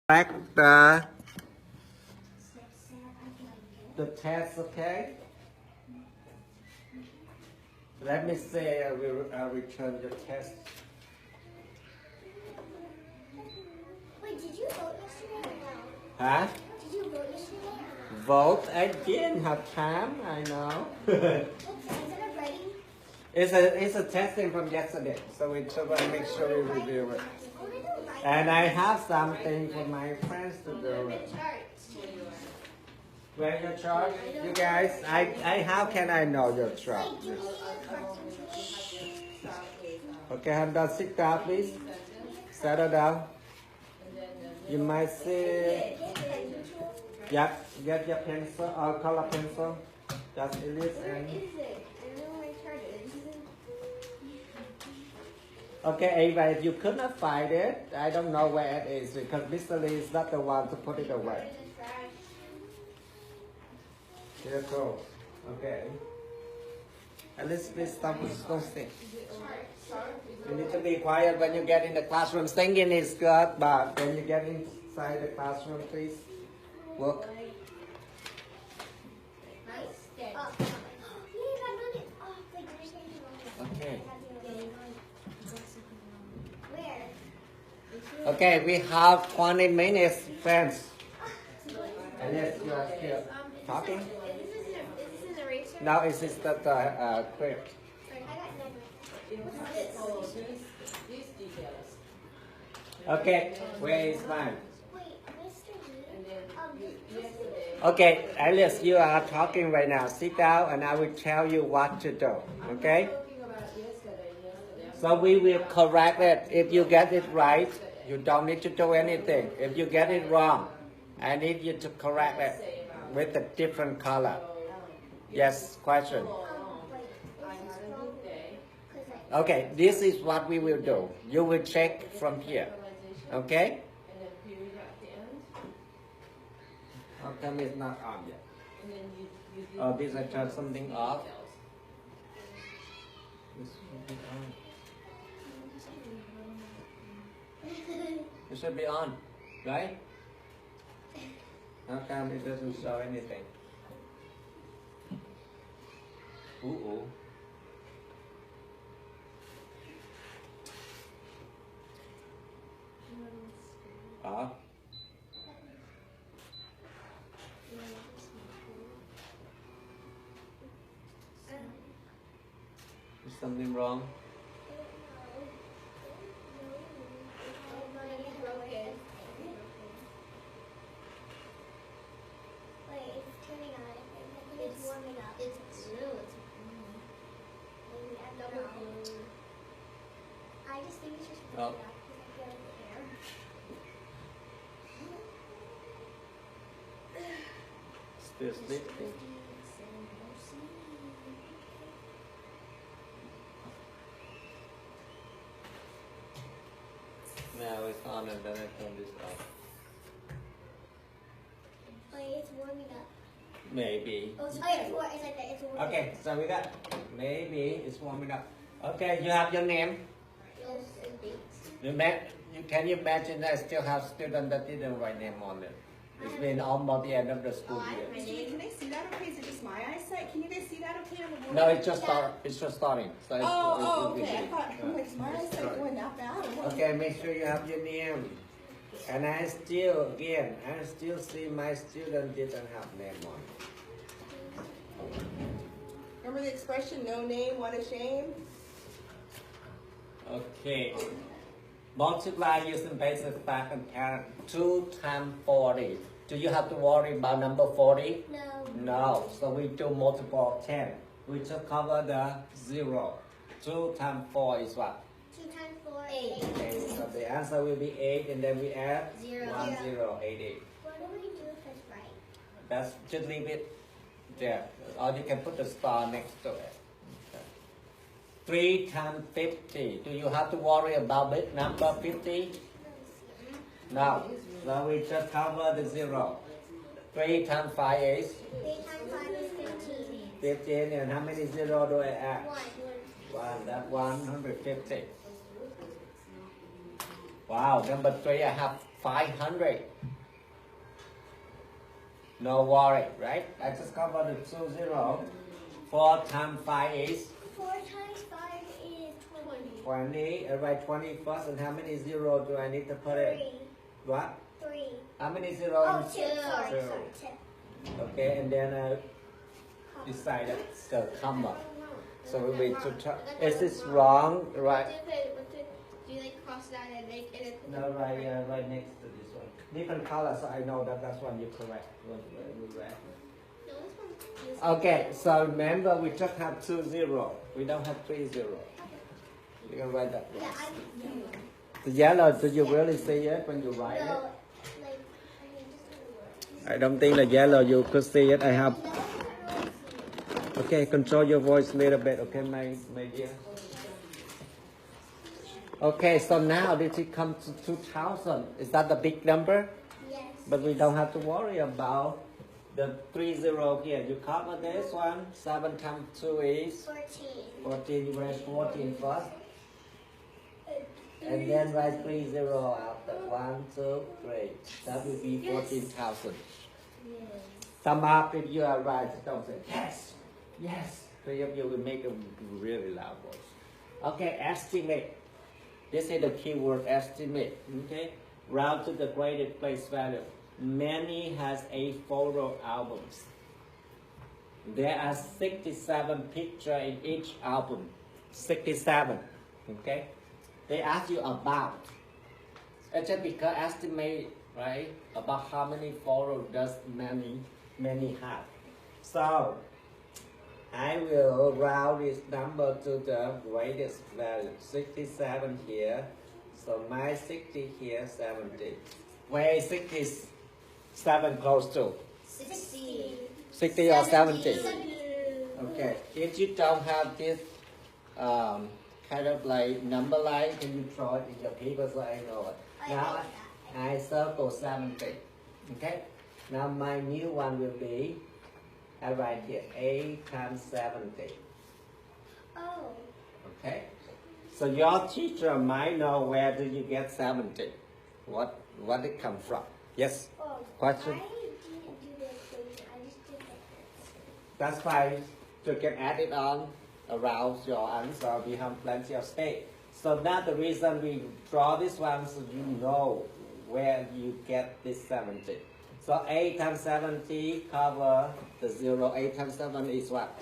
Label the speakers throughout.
Speaker 1: Back the test, okay? Let me say I will return your test.
Speaker 2: Wait, did you vote yesterday or no?
Speaker 1: Huh?
Speaker 2: Did you vote yesterday?
Speaker 1: Vote? I didn't have time, I know.
Speaker 2: Instead of writing?
Speaker 1: It's a testing from yesterday, so we just want to make sure we review it. And I have something for my friends to do it. Where's your chart? You guys, how can I know your chart? Okay, Hamda, sit down, please. Settle down. You might see. Yep, get your pencil or color pencil. Just erase and. Okay, Ava, if you could not find it, I don't know where it is because Mr. Lee is not the one to put it away. Here goes. Okay. At least please don't sing. You need to be quiet when you get in the classroom. Singing is good, but when you get inside the classroom, please work. Okay. Okay, we have 20 minutes, friends. And yes, you are still talking? No, it's just the script. Okay, where is mine? Okay, Alice, you are talking right now. Sit down and I will tell you what to do. Okay? So we will correct it. If you get it right, you don't need to do anything. If you get it wrong, I need you to correct it with a different color. Yes, question. Okay, this is what we will do. You will check from here. Okay? How come it's not on yet? Oh, this I turned something off. It should be on, right? How come it doesn't show anything? Ooh. Ah. Is something wrong?
Speaker 2: It's warming up. It's blue. I just think it's just warming up because I feel the air.
Speaker 1: Still sleeping. Now it's on and then I turn this off.
Speaker 2: Wait, it's warming up.
Speaker 1: Maybe.
Speaker 2: Oh, it's like that. It's warming up.
Speaker 1: Okay, so we got maybe it's warming up. Okay, you have your name. Can you imagine that I still have students that didn't write name on it? It's been almost the end of the school year.
Speaker 3: Can they see that okay? Is it just my eyesight? Can you guys see that okay on the board?
Speaker 1: No, it's just starting. So
Speaker 3: Okay. I thought, I'm like, is my eyesight going that bad? Or what?
Speaker 1: Okay, make sure you have your name. And I still see my student didn't have name on it.
Speaker 3: Remember the expression, no name, what a shame?
Speaker 1: Okay. Multiply using basic fact and parent 2 times 40. Do you have to worry about number 40?
Speaker 2: No.
Speaker 1: No. So we do multiple of 10. We just cover the 0. 2 times 4 is what?
Speaker 2: 2 times 4, 8.
Speaker 1: 8. So the answer will be 8 and then we add
Speaker 2: 0.
Speaker 1: 1, 0, 8, 8.
Speaker 2: What do we do if it's right?
Speaker 1: That's just leave it there. Or you can put the star next to it. 3 times 50. Do you have to worry about big number 50? No. So we just cover the 0. 3 times 5 is?
Speaker 2: 3 times 5 is 15.
Speaker 1: 15. And how many 0 do I add?
Speaker 2: 1.
Speaker 1: 1. That's 150. Wow, number 3 I have 500. No worry, right? I just cover the 2 0. 4 times 5 is
Speaker 2: 4 times 5 is 20.
Speaker 1: 20. I write 20 first, and how many zeros do I need to put in?
Speaker 2: 3.
Speaker 1: What?
Speaker 2: 3.
Speaker 1: How many zeros?
Speaker 2: Oh, 2. Sorry,
Speaker 1: Two.
Speaker 2: sorry. 2.
Speaker 1: Okay, and then decide the comma. So we to try. Is this wrong? Right?
Speaker 2: Do you like cross that and make it a...
Speaker 1: No, right next to this one. Different color, so I know that that's one you correct. One you right.
Speaker 2: No, this one is...
Speaker 1: Okay, so remember we just have 2 0. We don't have 3 0. You can write that.
Speaker 2: Yeah, I...
Speaker 1: The yellow, do you really see it when you write
Speaker 2: No,
Speaker 1: it?
Speaker 2: like... I mean, just...
Speaker 1: I don't think the yellow you could see it. I have.
Speaker 2: No, I don't really see it.
Speaker 1: Okay, control your voice a little bit, okay, my dear. Okay, so now this it comes to 2000. Is that the big number?
Speaker 2: Yes.
Speaker 1: But we don't have to worry about the 3 0 here. You cover this one. 7 times 2 is
Speaker 2: 14.
Speaker 1: 14. You write 14 first. And then write 3 0 after. 1, 2, 3. That will be 14,000. Sum up if you are right. Don't say yes. Yes. Three of you will make a really loud voice. Okay, estimate. This is the keyword estimate. Okay, round to the graded place value. Many has 8 photo albums. There are 67 pictures in each album. 67. Okay, they ask you about. It's just because estimate, right? About how many photos does many have. So I will round this number to the greatest value. 67 here. So my 60 here, 70. Where is 67 close to?
Speaker 2: 60.
Speaker 1: 60 or 70?
Speaker 2: 70.
Speaker 1: Okay. If you don't have this kind of like number line, can you draw it in your paper so I know it? Now I circle 70. Okay. Now my new one will be, I write here 8 times 70.
Speaker 2: Oh.
Speaker 1: Okay. So your teacher might know where do you get 70. What it come from? Yes.
Speaker 2: Oh.
Speaker 1: Question?
Speaker 2: I didn't do the equation. I just did like this.
Speaker 1: That's why you can add it on around your answer. We have plenty of space. So that's the reason we draw this one so you know where you get this 70. So 8 times 70 cover the 0. 8 times 7 is what?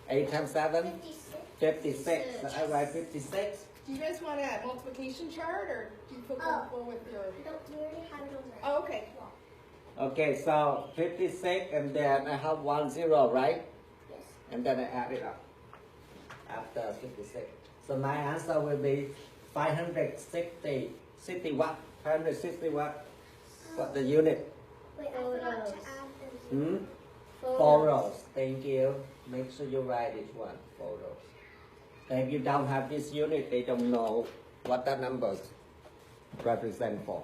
Speaker 1: 8 times 7?
Speaker 2: 56.
Speaker 1: 56. So I write 56.
Speaker 3: Do you guys want a multiplication chart, or do you feel comfortable with your...
Speaker 2: No, we already have it over.
Speaker 3: Oh, okay.
Speaker 1: Okay, so 56 and then I have 1 0, right?
Speaker 2: Yes.
Speaker 1: And then I add it up after 56. So my answer will be 560. 60 what? 560 what? What the unit?
Speaker 2: Wait, I forgot to add the...
Speaker 1: Hmm? Photos. Thank you. Make sure you write this one. Photos. If you don't have this unit, they don't know what the numbers represent for.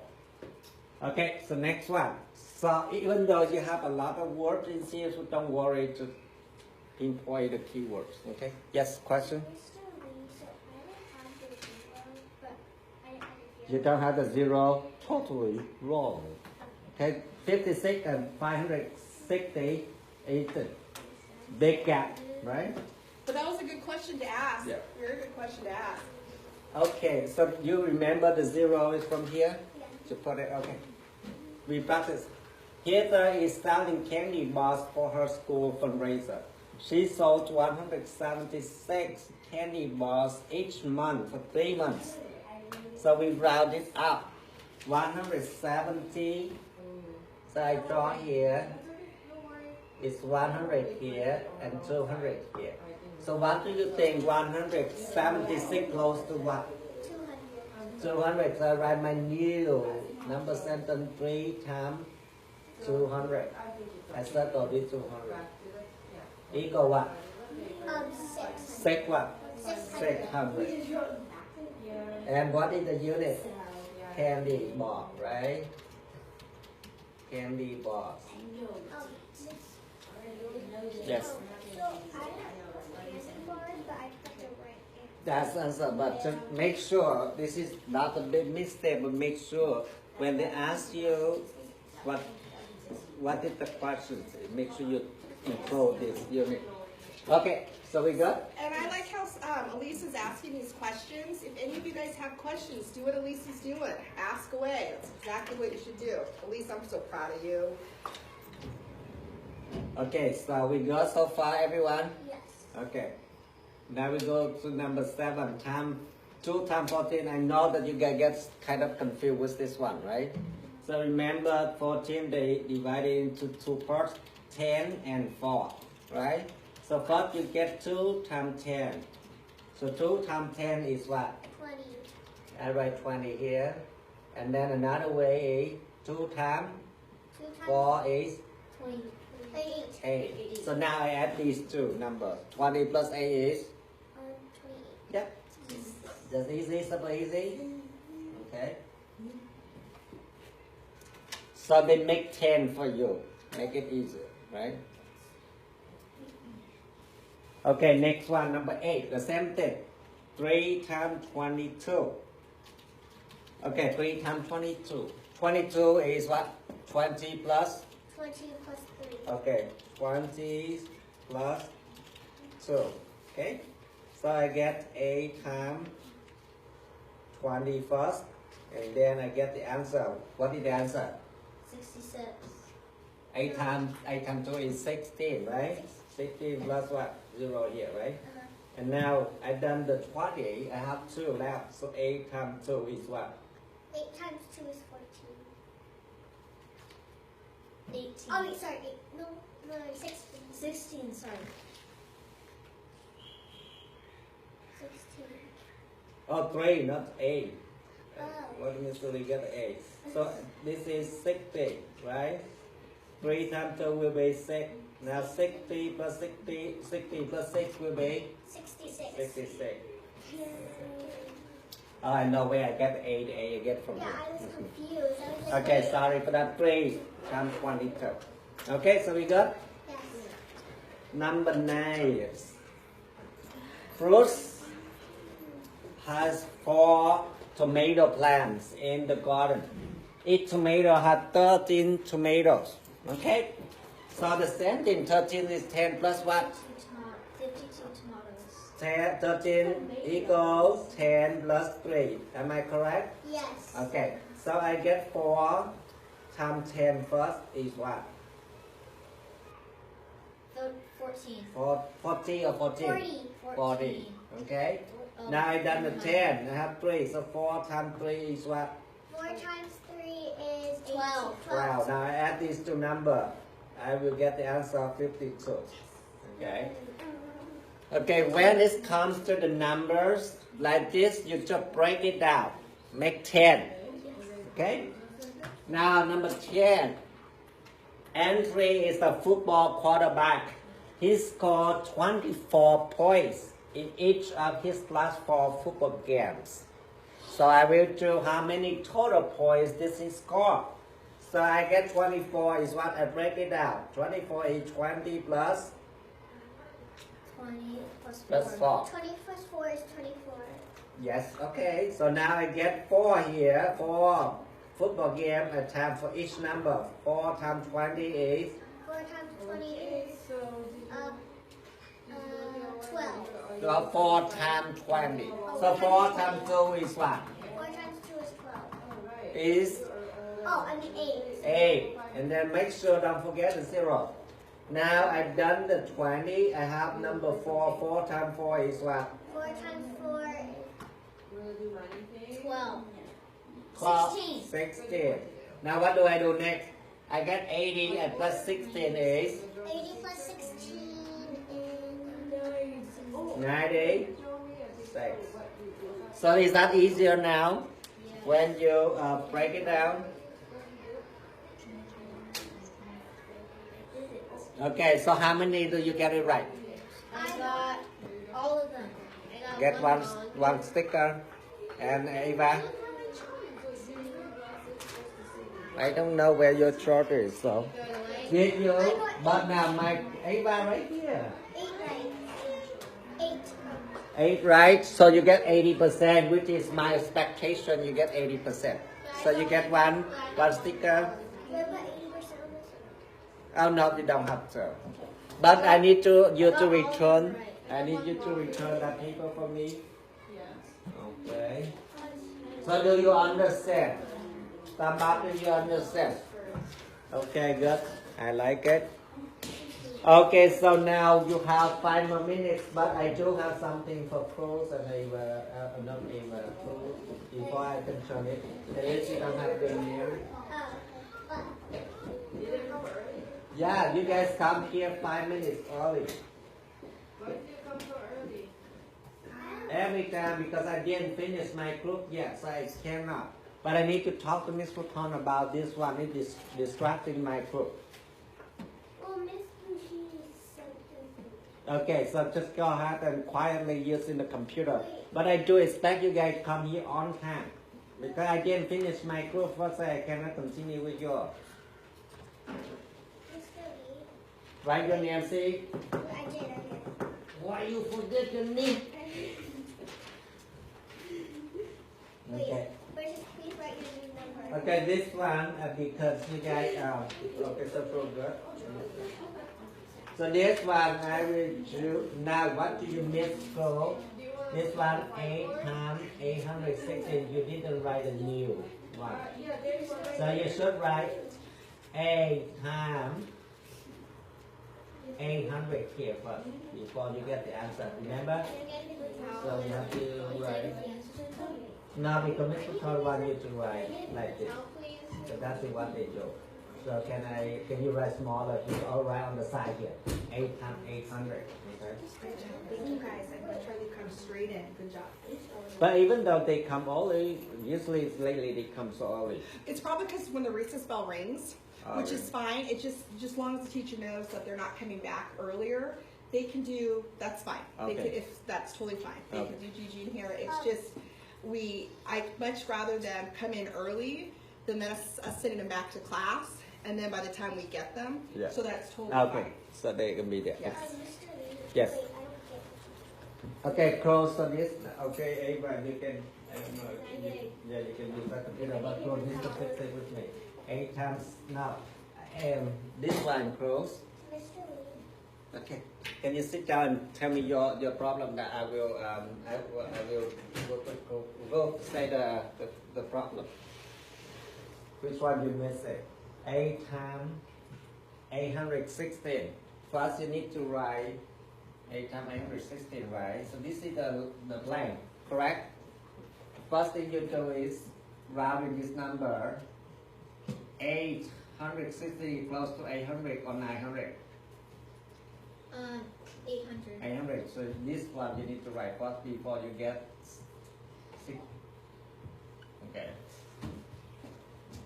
Speaker 1: Okay, so next one. So even though you have a lot of words in here, so don't worry to pinpoint the keywords. Okay? Yes, question?
Speaker 2: Mr. Lee, so I don't have the 0, but I added the
Speaker 1: You don't have the 0, totally wrong. Okay, 56 and 560 is the big gap, right?
Speaker 3: But that was a good question to ask.
Speaker 1: Yeah.
Speaker 3: Very good question to ask.
Speaker 1: Okay, so you remember the 0 is from here?
Speaker 2: Yeah.
Speaker 1: To put it, okay. We practice. Heather is selling candy bars for her school fundraiser. She sold 176 candy bars each month for 3 months. So we round it up. 170. So I draw here. It's 100 here and 200 here. So what do you think 176 close to what? 200. So I write my new number sentence 3 times 200. I circle this 200. Equal what?
Speaker 2: 6.
Speaker 1: 6 what? 600. And what is the unit? Candy bar, right? Candy bars. Yes.
Speaker 2: So I have candy bars, but I put the right
Speaker 1: That's answer, but just make sure this is not a big mistake, but make sure when they ask you what is the question, make sure you include this unit. Okay, so we good?
Speaker 3: And I like how Elise is asking these questions. If any of you guys have questions, do what Elise is doing. Ask away. That's exactly what you should do. Elise, I'm so proud of you.
Speaker 1: Okay, so we good so far, everyone?
Speaker 2: Yes.
Speaker 1: Okay. Now we go to number 7, 2 times 14. I know that you guys get kind of confused with this one, right? So remember 14, they divided into 2 parts, 10 and 4, right? So first you get 2 times 10. So 2 times 10 is what?
Speaker 2: 20.
Speaker 1: I write 20 here. And then another way is 2 times
Speaker 2: 2 times
Speaker 1: 4 is
Speaker 2: 20. 8.
Speaker 1: 8. So now I add these two numbers. 20 plus 8 is?
Speaker 2: 28.
Speaker 1: Yep. That's easy, super easy. Okay. So they make 10 for you. Make it easier, right? Okay, next one, number 8. The same thing. 3 times 22. Okay, 3 times 22. 22 is what? 20 plus?
Speaker 2: 20 plus 3.
Speaker 1: Okay, 20 plus 2. Okay, so I get 8 times 20 first, and then I get the answer. What is the answer?
Speaker 2: 66.
Speaker 1: 8 times 2 is 16, right? 16 plus what? 0 here, right? And now I done the 20, I have 2 left, so 8 times 2 is what?
Speaker 2: 8 times 2 is 14. 18. Oh, wait, sorry. 8. No, 16. 16, sorry. 16.
Speaker 1: Oh, 3, not 8.
Speaker 2: Oh.
Speaker 1: What means we get 8? So this is 60, right? 3 times 2 will be 6. Now 60 plus 60 plus 6 will be
Speaker 2: 66.
Speaker 1: 66. Oh, I know where I get 8, I get from
Speaker 2: Yeah,
Speaker 1: here.
Speaker 2: I was confused. I was like,
Speaker 1: Okay,
Speaker 2: wait.
Speaker 1: sorry for that. 3 times 22. Okay, so we got
Speaker 2: Yes.
Speaker 1: number 9. Fruits has 4 tomato plants in the garden. Each tomato has 13 tomatoes. Okay? So the same thing, 13 is 10 plus what?
Speaker 2: 52 tomatoes.
Speaker 1: 13 equals 10 plus 3. Am I correct?
Speaker 2: Yes.
Speaker 1: Okay, so I get 4 times 10 first is what?
Speaker 2: 14.
Speaker 1: 40 or 14?
Speaker 2: 40.
Speaker 1: 40. Okay? Now I done the 10. I have 3. So 4 times 3 is what?
Speaker 2: 4 times 3 is 12.
Speaker 1: 12. Now I add these two numbers. I will get the answer 52. Okay? Okay, when it comes to the numbers like this, you just break it down. Make 10. Okay? Now number 10. Entry is the football quarterback. He scored 24 points in each of his last 4 football games. So I will do how many total points this he scored. So I get 24 is what I break it down. 24 is 20 plus
Speaker 2: 20 plus 4.
Speaker 1: Plus 4.
Speaker 2: 20 plus 4 is 24.
Speaker 1: Yes, okay. So now I get 4 here. 4 football game a time for each number. 4 times 20 is
Speaker 2: 4 times 20 is 12.
Speaker 1: so 4 times 20. So 4 times 2 is what?
Speaker 2: 4 times 2 is 12.
Speaker 1: Is
Speaker 2: Oh, I mean 8.
Speaker 1: 8. And then make sure don't forget the 0. Now I've done the 20. I have number 4. 4 times 4 is what?
Speaker 2: 4 times 4 is 12. 16.
Speaker 1: 16. Now what do I do next? I get 80 and plus 16 is
Speaker 2: 80 plus 16 is
Speaker 1: 96. So is that easier now? When you break it down? Okay, so how many do you get it right?
Speaker 2: I got all of them. I got
Speaker 1: Get one sticker. And Eva? I don't know where your chart is, so. Did you? But now my Eva right here.
Speaker 2: 8 right. 8.
Speaker 1: 8, right? So you get 80%, which is my expectation. You get 80%. So you get one sticker.
Speaker 2: What about 80% on this one?
Speaker 1: Oh no, you don't have to. But I need you to return. I need you to return that paper for me. Okay. So do you understand? Somebody, do you understand? Okay, good. I like it. Okay, so now you have 5 more minutes, but I do have something for pros and not even pros before I can turn it. At least you don't have the name. Yeah, you guys come here 5 minutes early.
Speaker 3: Why did you come so early?
Speaker 1: Every time because I didn't finish my group yet, so I cannot. But I need to talk to Miss Futon about this one. It is distracting my group.
Speaker 2: Well, Miss Bushi said something.
Speaker 1: Okay, so just go ahead and quietly using the computer. But I do expect you guys come here on time. Because I didn't finish my group first, so I cannot continue with yours.
Speaker 2: Mr. Lee.
Speaker 1: Write your name, see?
Speaker 2: I did.
Speaker 1: Why you forget your name? Okay.
Speaker 2: But just please write your name number.
Speaker 1: Okay, this one because you guys okay, so good. So this one I will do now. What do you miss? So this one 8 times 816. You didn't write a new one. So you should write 8 times 800 here first before you get the answer. Remember? So you have to write. Now because Mr. Todd want you to write like this. So that's what they do. So can you write smaller? You all write on the side here. 8 times 800. Okay.
Speaker 3: Thank you guys. I'm gonna try to come straight in. Good job.
Speaker 1: But even though they come early, usually lately they come so early.
Speaker 3: It's probably because when the recess bell rings, which is fine. It just as long as the teacher knows that they're not coming back earlier, they can do. That's fine. They
Speaker 1: Okay.
Speaker 3: can, if that's totally fine. They
Speaker 1: Okay.
Speaker 3: can do GG in here. It's just I much rather them come in early than us sending them back to class, and then by the time we get them,
Speaker 1: Yeah.
Speaker 3: so that's totally
Speaker 1: Okay,
Speaker 3: fine.
Speaker 1: so they can be there.
Speaker 3: Yes.
Speaker 2: Mr. Lee.
Speaker 1: Yes.
Speaker 2: Wait, I don't get
Speaker 1: Okay, close on this. Okay, Ava, you can. I don't know. You can use that computer, but close this to fix it with me. 8 times now. This one close.
Speaker 2: Mr. Lee.
Speaker 1: Okay. Can you sit down and tell me your problem that I will go say the problem. Which one you missing? 8 times 816. First you need to write 8 times 816, right? So this is the blank, correct? First thing you do is rounding this number. 860 close to 800 or 900.
Speaker 2: 800.
Speaker 1: 800. So this one you need to write first before you get 6. Okay.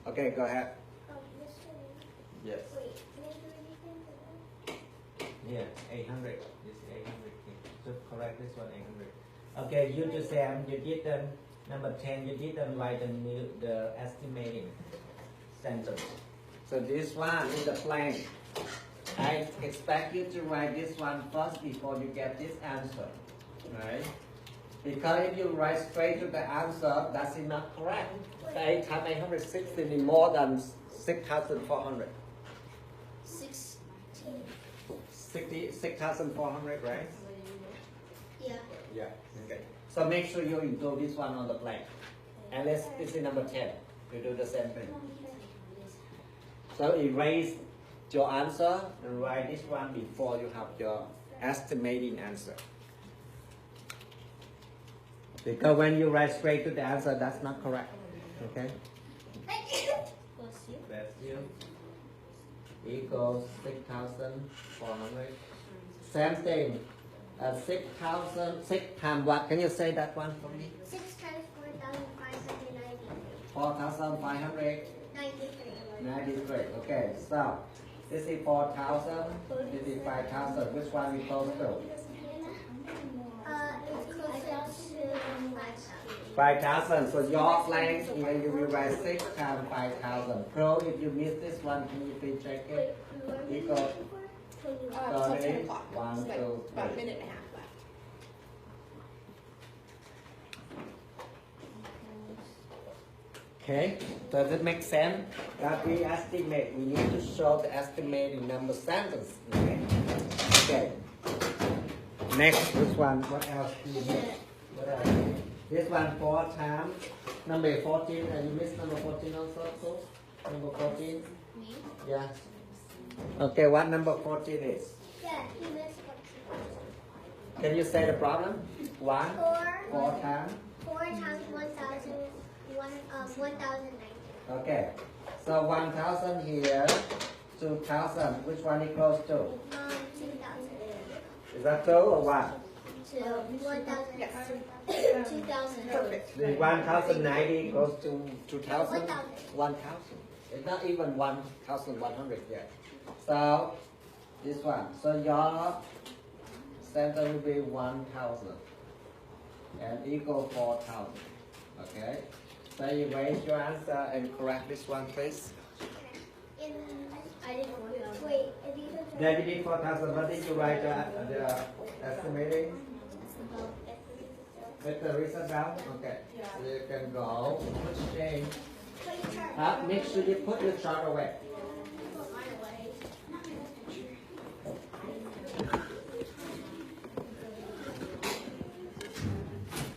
Speaker 1: Okay, go ahead.
Speaker 2: Oh, Mr. Lee.
Speaker 1: Yes.
Speaker 2: Wait, can I do anything for that?
Speaker 1: Yeah, 800. This is 800. So correct this one 800. Okay, you just you didn't number 10. You didn't write the estimating sentence. So this one is the plan. I expect you to write this one first before you get this answer, right? Because if you write straight to the answer, that's not correct. 8 times 860 is more than 6,400. 6,400, right?
Speaker 2: Yeah.
Speaker 1: Yeah. Okay. So make sure you include this one on the plan. And this is number 10. You do the same thing. So erase your answer and write this one before you have your estimating answer. Because when you write straight to the answer, that's not correct. Okay?
Speaker 2: Bless you.
Speaker 1: That's you. Equals 6,400. Same thing. 6,000, 6 times what? Can you say that one for me?
Speaker 2: 6 times 4,593.
Speaker 1: 4,593.
Speaker 2: 93.
Speaker 1: Okay, so this is 4,000, this is 5,000. Which one we close to?
Speaker 2: It's closer to 5,000.
Speaker 1: 5,000. So your blank here you will write 6 times 5,000. Pro, if you miss this one, can you please check it? Equal
Speaker 3: Till 10 o'clock.
Speaker 1: One,
Speaker 3: It's like
Speaker 1: two,
Speaker 3: about a
Speaker 1: three.
Speaker 3: minute and a half left.
Speaker 1: Okay, does it make sense? That we estimate, we need to show the estimating number sentence. Okay. Okay. Next, this one. What else? Do you miss? What else? This one 4 times. Number 14. And you missed number 14 also? So? Number 14.
Speaker 2: Me?
Speaker 1: Yeah. Okay. What number 14 is?
Speaker 2: Yeah, he missed
Speaker 1: Can you say the problem? 1. 4 times.
Speaker 2: 4 times 1,000, 1,090.
Speaker 1: Okay. So 1,000 here. 2,000. Which one is close to?
Speaker 2: 2,000.
Speaker 1: Is that 2 or 1?
Speaker 2: To 1,000.
Speaker 3: Yes.
Speaker 2: 2,000.
Speaker 3: Perfect.
Speaker 1: The 1,090 goes to 2,000?
Speaker 2: 1,000.
Speaker 1: 1,000. It's not even 1,100 yet. So, this one. So, your center will be 1,000 and equal 4,000. Okay? So, you raise your answer and correct this one, please.
Speaker 2: I didn't want to. Wait, if you could
Speaker 1: Then you did 4,000. What did you write the estimating? With the result down? Okay. So, you can go. Change. Make sure you put your chart away.